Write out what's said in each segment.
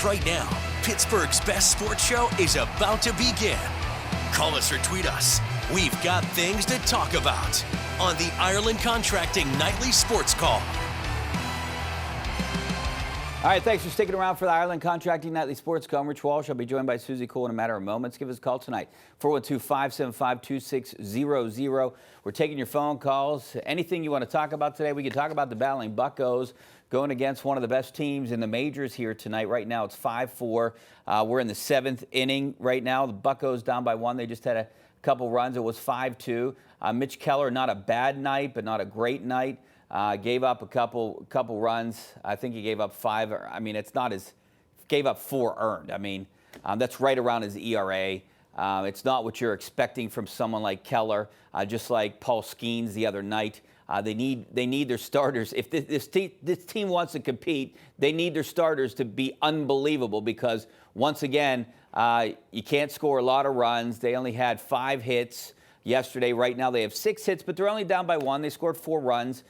Right now, Pittsburgh's best sports show is about to begin. Call us or tweet us. We've got things to talk about on the Ireland Contracting Nightly Sports Call. All right, thanks for sticking around for the Ireland Contracting Nightly Sports Call. I'm Rich Walsh. I'll be joined by Suzie Cool in a matter of moments. Give us a call tonight, 412-575-2600. We're taking your phone calls. Anything you want to talk about today, we can talk about the battling Buccos going against one of the best teams in the majors here tonight. Right now, it's 5-4. We're in the 7th inning right now. The Buccos down by 1. They just had a couple runs. It was 5-2. Mitch Keller, not a bad night, but not a great night. Gave up a couple runs. I think he gave up 5. I mean, it's not his. Gave up 4 earned. I mean, that's right around his ERA. It's not what you're expecting from someone like Keller. Just like Paul Skeens the other night. They need their starters. If this team wants to compete, they need their starters to be unbelievable because once again, you can't score a lot of runs. They only had 5 hits yesterday. Right now they have 6 hits, but they're only down by 1. They scored 4 runs.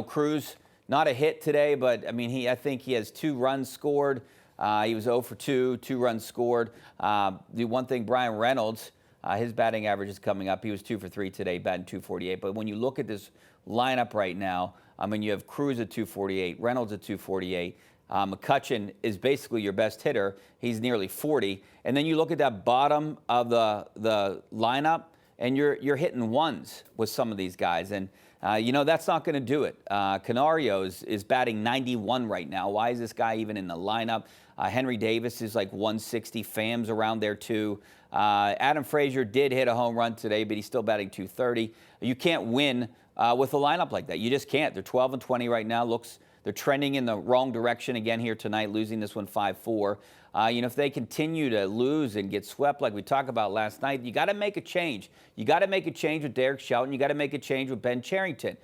Cruz, not a hit today, but I mean, I think he has 2 runs scored. He was 0 for 2 runs scored. The one thing, Brian Reynolds, his batting average is coming up. He was 2 for 3 today, batting .248. But when you look at this lineup right now, I mean, you have Cruz at .248, Reynolds at .248. McCutchen is basically your best hitter. He's nearly 40. And then you look at that bottom of the lineup, and you're hitting ones with some of these guys. And that's not going to do it. Canario is batting 91 right now. Why is this guy even in the lineup? Henry Davis is like 160. Pham's around there too. Adam Frazier did hit a home run today, but he's still batting .230. You can't win with a lineup like that. You just can't. They're 12-20 right now. They're trending in the wrong direction again here tonight, losing this one 5-4. If they continue to lose and get swept like we talked about last night, you got to make a change. You got to make a change with Derek Shelton. You got to make a change with Ben Cherington.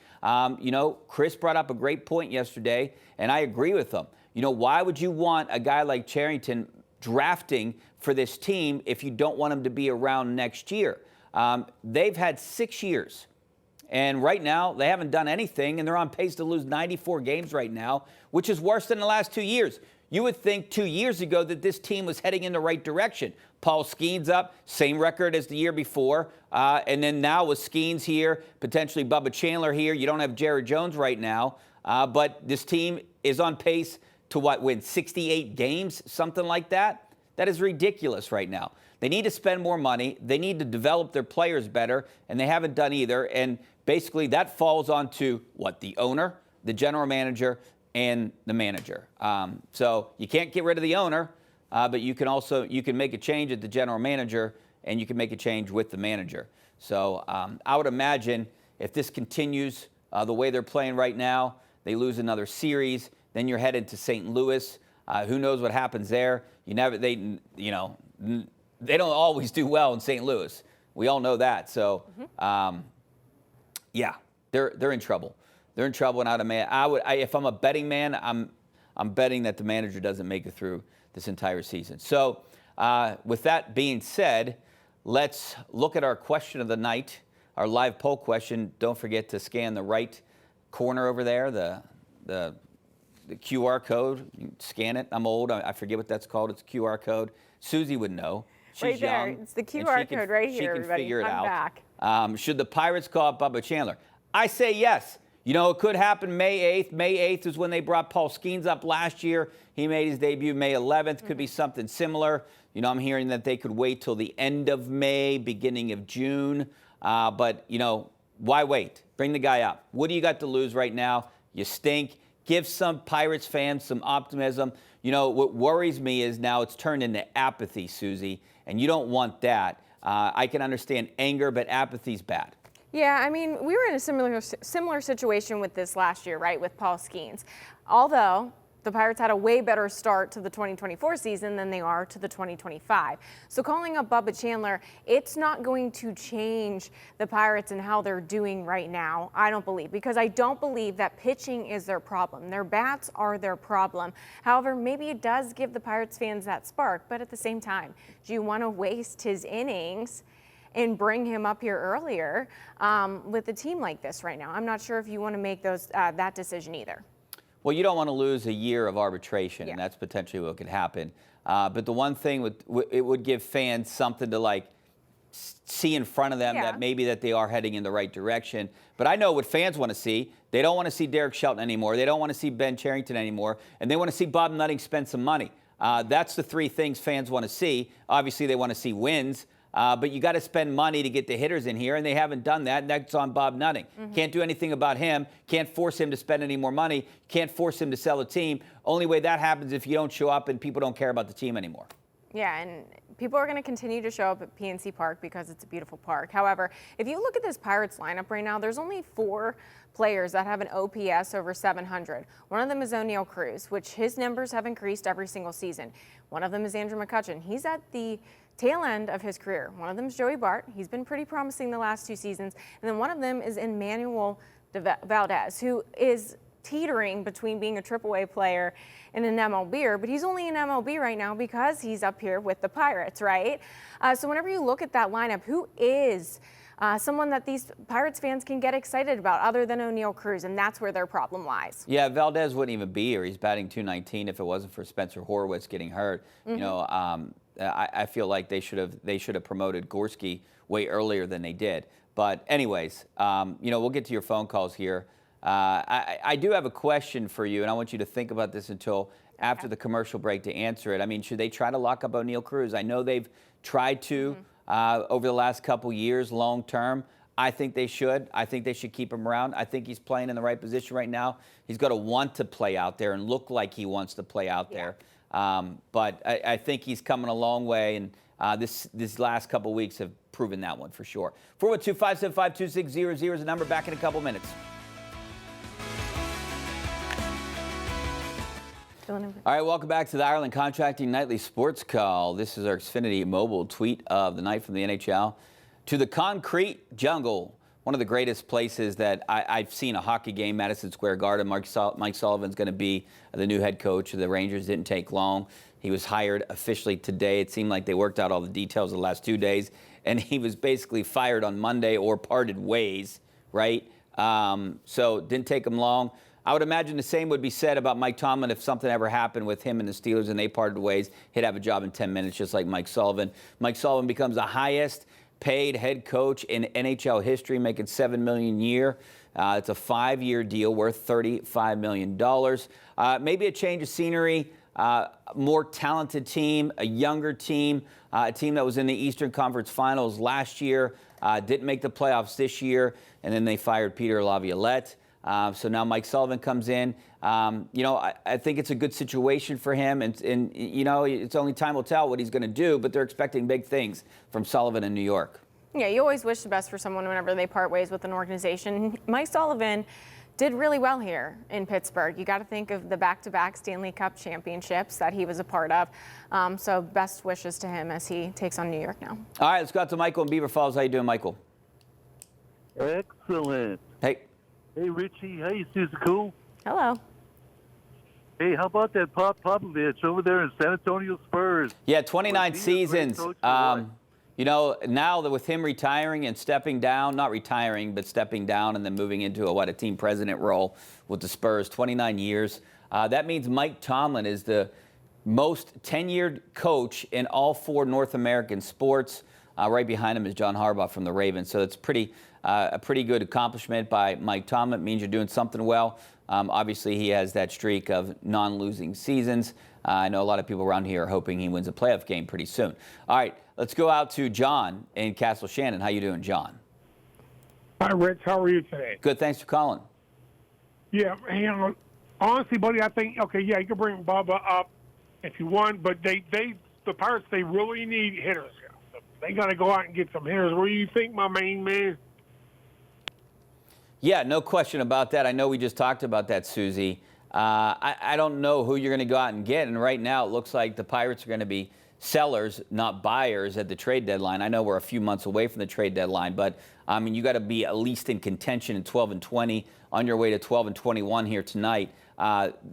Chris brought up a great point yesterday, and I agree with him. Why would you want a guy like Cherington drafting for this team if you don't want him to be around next year? They've had 6 years. And right now, they haven't done anything, and they're on pace to lose 94 games right now, which is worse than the last 2 years. You would think 2 years ago that this team was heading in the right direction. Paul Skeens up, same record as the year before. And then now with Skeens here, potentially Bubba Chandler here, you don't have Jared Jones right now. But this team is on pace to win 68 games, something like that? That is ridiculous right now. They need to spend more money. They need to develop their players better, and they haven't done either. And basically that falls onto the owner, the general manager, and the manager. So you can't get rid of the owner, but you can make a change at the general manager, and you can make a change with the manager. So I would imagine if this continues the way they're playing right now, they lose another series, then you're headed to St. Louis. Who knows what happens there? They don't always do well in St. Louis. We all know that. So, they're in trouble. They're in trouble, and if I'm a betting man, I'm betting that the manager doesn't make it through this entire season. So, with that being said, let's look at our question of the night, our live poll question. Don't forget to scan the right corner over there, the QR code. You can scan it. I'm old. I forget what that's called. It's a QR code. Suzie would know. She's right there. Young, it's the QR code right here, everybody. She can figure it I'm out. Back. Should the Pirates call up Bubba Chandler? I say yes. It could happen May 8th. May 8th is when they brought Paul Skeens up last year. He made his debut May 11th. Could be something similar. I'm hearing that they could wait till the end of May, beginning of June. But why wait? Bring the guy up. What do you got to lose right now? You stink. Give some Pirates fans some optimism. What worries me is now it's turned into apathy, Suzie, and you don't want that. I can understand anger, but apathy's bad. Yeah, I mean, we were in a similar situation with this last year, right, with Paul Skeens. Although the Pirates had a way better start to the 2024 season than they are to the 2025. So calling up Bubba Chandler, it's not going to change the Pirates and how they're doing right now, I don't believe, because I don't believe that pitching is their problem. Their bats are their problem. However, maybe it does give the Pirates fans that spark, but at the same time, do you want to waste his innings and bring him up here earlier with a team like this right now? I'm not sure if you want to make that decision either. Well, you don't want to lose a year of arbitration, Yeah. and that's potentially what could happen. But the one thing it would give fans something to like see in front of them that maybe that they are heading in the right direction. But I know what fans want to see. They don't want to see Derek Shelton anymore. They don't want to see Ben Cherington anymore. And they want to see Bob Nutting spend some money. That's the three things fans want to see. Obviously, they want to see wins. But you got to spend money to get the hitters in here, and they haven't done that, and that's on Bob Nutting. Can't do anything about him. Can't force him to spend any more money. Can't force him to sell a team. Only way that happens if you don't show up and people don't care about the team anymore. Yeah, and people are going to continue to show up at PNC Park because it's a beautiful park. However, if you look at this Pirates lineup right now, there's only 4 players that have an OPS over 700. One of them is O'Neal Cruz, which his numbers have increased every single season. One of them is Andrew McCutchen. He's at the tail end of his career. One of them is Joey Bart. He's been pretty promising the last 2 seasons. And then one of them is Emmanuel Valdez, who is teetering between being a AAA player and an MLBer, but he's only an MLB right now because he's up here with the Pirates, right? So whenever you look at that lineup, who is someone that these Pirates fans can get excited about other than O'Neal Cruz, and that's where their problem lies. Yeah, Valdez wouldn't even be here. He's batting .219 if it wasn't for Spencer Horwitz getting hurt. You know, I feel like they should have promoted Gorski way earlier than they did. But anyways, you know, we'll get to your phone calls here. I do have a question for you, and I want you to think about this until after the commercial break to answer it. I mean, should they try to lock up O'Neal Cruz? I know they've tried to over the last couple years, long term. I think they should. I think they should keep him around. I think he's playing in the right position right now. He's got to want to play out there and look like he wants to play out there. But I think he's coming a long way, and this last couple weeks have proven that one for sure. 412-575-2600 is the number. Back in a couple minutes. All right, welcome back to the Ireland Contracting Nightly Sports Call. This is our Xfinity Mobile tweet of the night from the NHL. To the concrete jungle, one of the greatest places that I've seen a hockey game, Madison Square Garden. Mike Sullivan's going to be the new head coach of the Rangers. Didn't take long. He was hired officially today. It seemed like they worked out all the details the last 2 days, and he was basically fired on Monday or parted ways, right? So didn't take him long. I would imagine the same would be said about Mike Tomlin if something ever happened with him and the Steelers and they parted ways. He'd have a job in 10 minutes, just like Mike Sullivan. Mike Sullivan becomes the highest paid head coach in NHL history, making $7 million a year. It's a 5-year deal worth $35 million. Maybe a change of scenery, more talented team, a younger team, a team that was in the Eastern Conference Finals last year, didn't make the playoffs this year, and then they fired Peter Laviolette. So now Mike Sullivan comes in. You know, I think it's a good situation for him. And, you know, it's only time will tell what he's going to do, but they're expecting big things from Sullivan in New York. Yeah, you always wish the best for someone whenever they part ways with an organization. Mike Sullivan did really well here in Pittsburgh. You got to think of the back-to-back Stanley Cup championships that he was a part of. So best wishes to him as he takes on New York now. All right, let's go out to Michael in Beaver Falls. How you doing, Michael? Excellent. Hey. Hey, Richie. Hey, Suzie Cool. Hello. Hey, how about that Popovich over there in San Antonio Spurs? Yeah, 29 seasons. You know, now that with him retiring and stepping down, not retiring, but stepping down and then moving into a team president role with the Spurs, 29 years. That means Mike Tomlin is the most tenured coach in all 4 North American sports. Right behind him is John Harbaugh from the Ravens. So it's a pretty good accomplishment by Mike Tomlin. It means you're doing something well. Obviously, he has that streak of non-losing seasons. I know a lot of people around here are hoping he wins a playoff game pretty soon. All right, let's go out to John in Castle Shannon. How you doing, John? Hi, Rich. How are you today? Good. Thanks for calling. Yeah, and honestly, buddy, I think, okay, yeah, you can bring Bubba up if you want, but the Pirates, they really need hitters. They got to go out and get some hitters. What do you think, my main man? Yeah, no question about that. I know we just talked about that, Suzie. I don't know who you're going to go out and get, and right now it looks like the Pirates are going to be sellers, not buyers, at the trade deadline. I know we're a few months away from the trade deadline, but I mean, you got to be at least in contention in 12-20, on your way to 12-21 here tonight.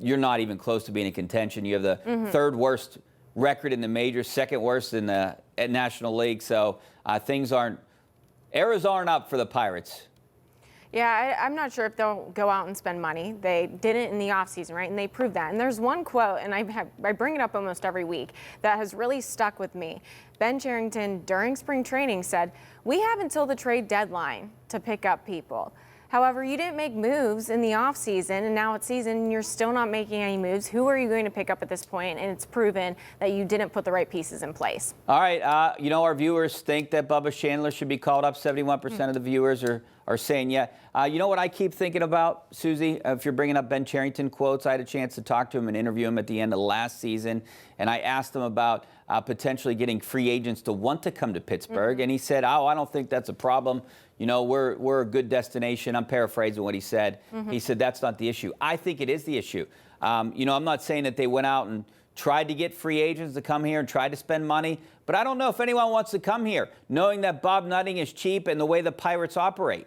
You're not even close to being in contention. You have the third worst record in the majors, second worst in the National League. So errors aren't up for the Pirates. Yeah, I'm not sure if they'll go out and spend money. They didn't in the offseason, right? And they proved that. And there's one quote, and I bring it up almost every week, that has really stuck with me. Ben Cherington, during spring training, said, "We have until the trade deadline to pick up people. However, you didn't make moves in the offseason, and now it's season, and you're still not making any moves. Who are you going to pick up at this point?" And it's proven that you didn't put the right pieces in place. All right. Our viewers think that Bubba Chandler should be called up. 71% of the viewers are saying yeah. You know what I keep thinking about, Susie? If you're bringing up Ben Cherington quotes, I had a chance to talk to him and interview him at the end of last season, and I asked him about potentially getting free agents to want to come to Pittsburgh, and he said, "Oh, I don't think that's a problem. We're a good destination." I'm paraphrasing what he said. He said that's not the issue. I think it is the issue. I'm not saying that they went out and tried to get free agents to come here and tried to spend money, but I don't know if anyone wants to come here, knowing that Bob Nutting is cheap and the way the Pirates operate.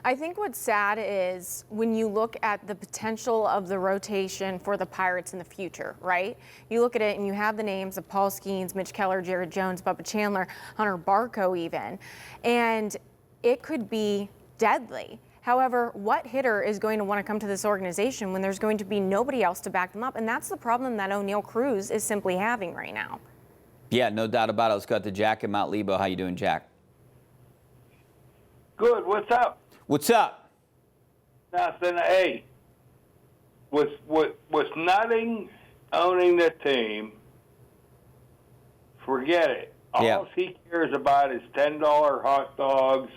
I think what's sad is when you look at the potential of the rotation for the Pirates in the future, right? You look at it and you have the names of Paul Skeens, Mitch Keller, Jared Jones, Bubba Chandler, Hunter Barco even, and it could be deadly. However, what hitter is going to want to come to this organization when there's going to be nobody else to back them up? And that's the problem that O'Neill Cruz is simply having right now. Yeah, no doubt about it. Let's go to Jack in Mount Lebo. How you doing, Jack? Good. What's up? What's up? Nothing. Hey, was Nutting owning the team? Forget it. All he cares about is $10 hot dogs.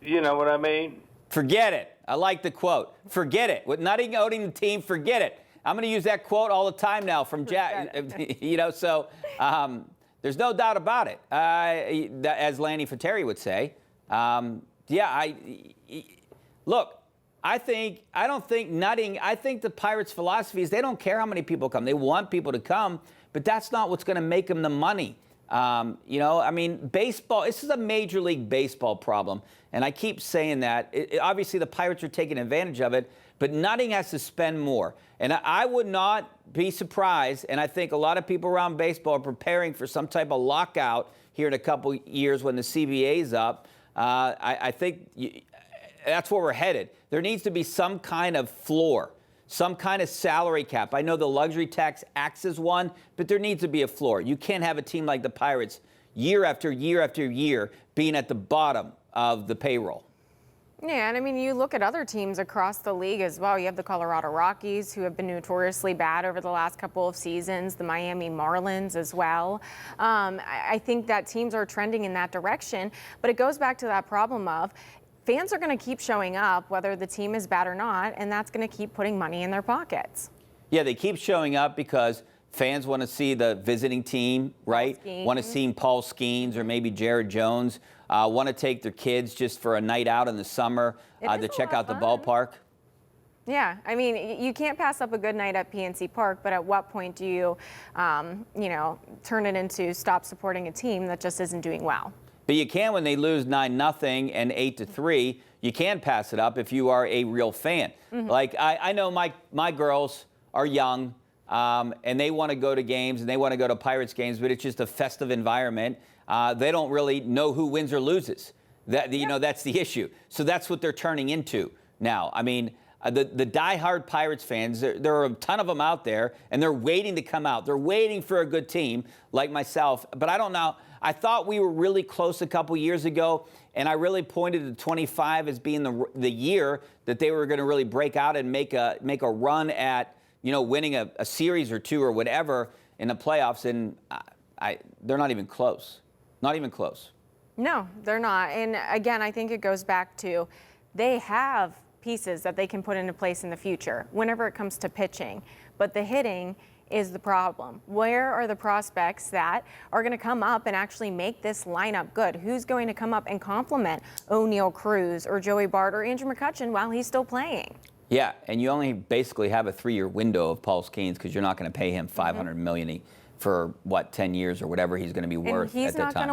You know what I mean? Forget it. I like the quote. Forget it. With Nutting owning the team, forget it. I'm going to use that quote all the time now from Jack. So there's no doubt about it. As Lanny Fateri would say. Look, I don't think Nutting, I think the Pirates' philosophy is they don't care how many people come. They want people to come, but that's not what's going to make them the money. Baseball, this is a Major League Baseball problem, and I keep saying that. Obviously, the Pirates are taking advantage of it, but Nutting has to spend more. And I would not be surprised, and I think a lot of people around baseball are preparing for some type of lockout here in a couple years when the CBA's up. I think that's where we're headed. There needs to be some kind of floor, some kind of salary cap. I know the luxury tax acts as one, but there needs to be a floor. You can't have a team like the Pirates year after year after year being at the bottom of the payroll. Yeah, and you look at other teams across the league as well. You have the Colorado Rockies, who have been notoriously bad over the last couple of seasons, the Miami Marlins as well. I think that teams are trending in that direction, but it goes back to that problem of fans are going to keep showing up whether the team is bad or not, and that's going to keep putting money in their pockets. Yeah, they keep showing up because fans want to see the visiting team, right? Want to see Paul Skeens or maybe Jared Jones. Want to take their kids just for a night out in the summer to check out the ballpark. Yeah, you can't pass up a good night at PNC Park, but at what point do you, turn it into stop supporting a team that just isn't doing well? But you can when they lose 9-0 and 8-3. You can pass it up if you are a real fan. Like I know my girls are young. And they want to go to games and they want to go to Pirates games, but it's just a festive environment. They don't really know who wins or loses. That's the issue. So that's what they're turning into now. The diehard Pirates fans, there are a ton of them out there, and they're waiting to come out. They're waiting for a good team like myself. But I don't know. I thought we were really close a couple years ago, and I really pointed to 25 as being the year that they were going to really break out and make a run at winning a series or two or whatever in the playoffs, and they're not even close. Not even close. No, they're not. And again, I think it goes back to they have pieces that they can put into place in the future whenever it comes to pitching, but the hitting is the problem. Where are the prospects that are going to come up and actually make this lineup good? Who's going to come up and complement O'Neill Cruz or Joey Bart or Andrew McCutchen while he's still playing? Yeah, and you only basically have a 3-year window of Paul Skeens because you're not going to pay him $500 million for 10 years or whatever he's going to be worth at that time. He's not going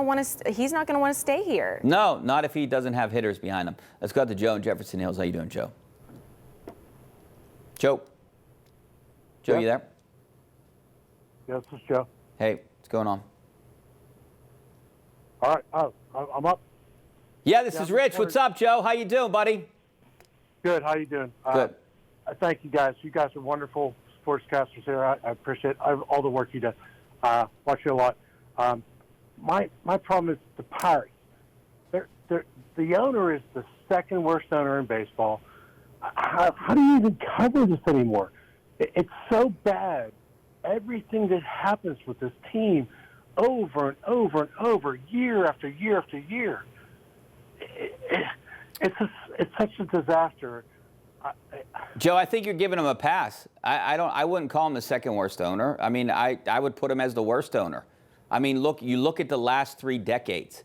to want to stay here. No, not if he doesn't have hitters behind him. Let's go to Joe in Jefferson Hills. How you doing, Joe? Joe, you there? Yes, this is Joe. Hey, what's going on? All right, I'm up. Yeah, this is Rich. What's up, Joe? How you doing, buddy? Good. How you doing? Good. Thank you, guys. You guys are wonderful sportscasters here. I appreciate all the work you do. Watch you a lot. My problem is the Pirates. The owner is the second worst owner in baseball. How do you even cover this anymore? It's so bad. Everything that happens with this team over and over and over, year after year after year, it's such a disaster. Joe, I think you're giving him a pass. I wouldn't call him the second worst owner. I mean, I would put him as the worst owner. I mean, you look at the last 3 decades.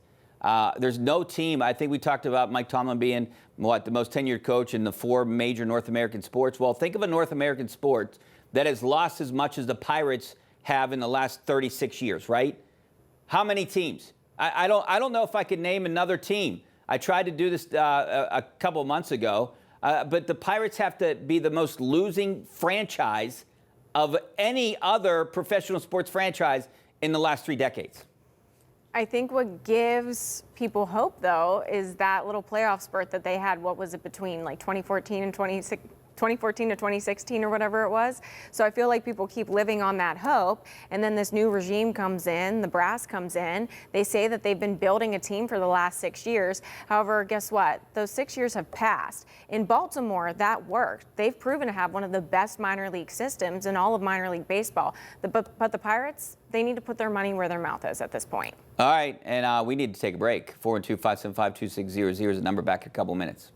There's no team. I think we talked about Mike Tomlin being the most tenured coach in the 4 major North American sports. Well, think of a North American sport that has lost as much as the Pirates have in the last 36 years, right? How many teams? I don't know if I could name another team. I tried to do this a couple of months ago, but the Pirates have to be the most losing franchise of any other professional sports franchise in the last 3 decades. I think what gives people hope, though, is that little playoff spurt that they had. What was it, between like 2014 and 2014 to 2016 or whatever it was? So I feel like people keep living on that hope. And then this new regime comes in, the brass comes in. They say that they've been building a team for the last 6 years. However, guess what? Those 6 years have passed. In Baltimore, that worked. They've proven to have one of the best minor league systems in all of minor league baseball. But the Pirates, they need to put their money where their mouth is at this point. All right, and we need to take a break. 412-575-2600 is the number. Back in a couple minutes.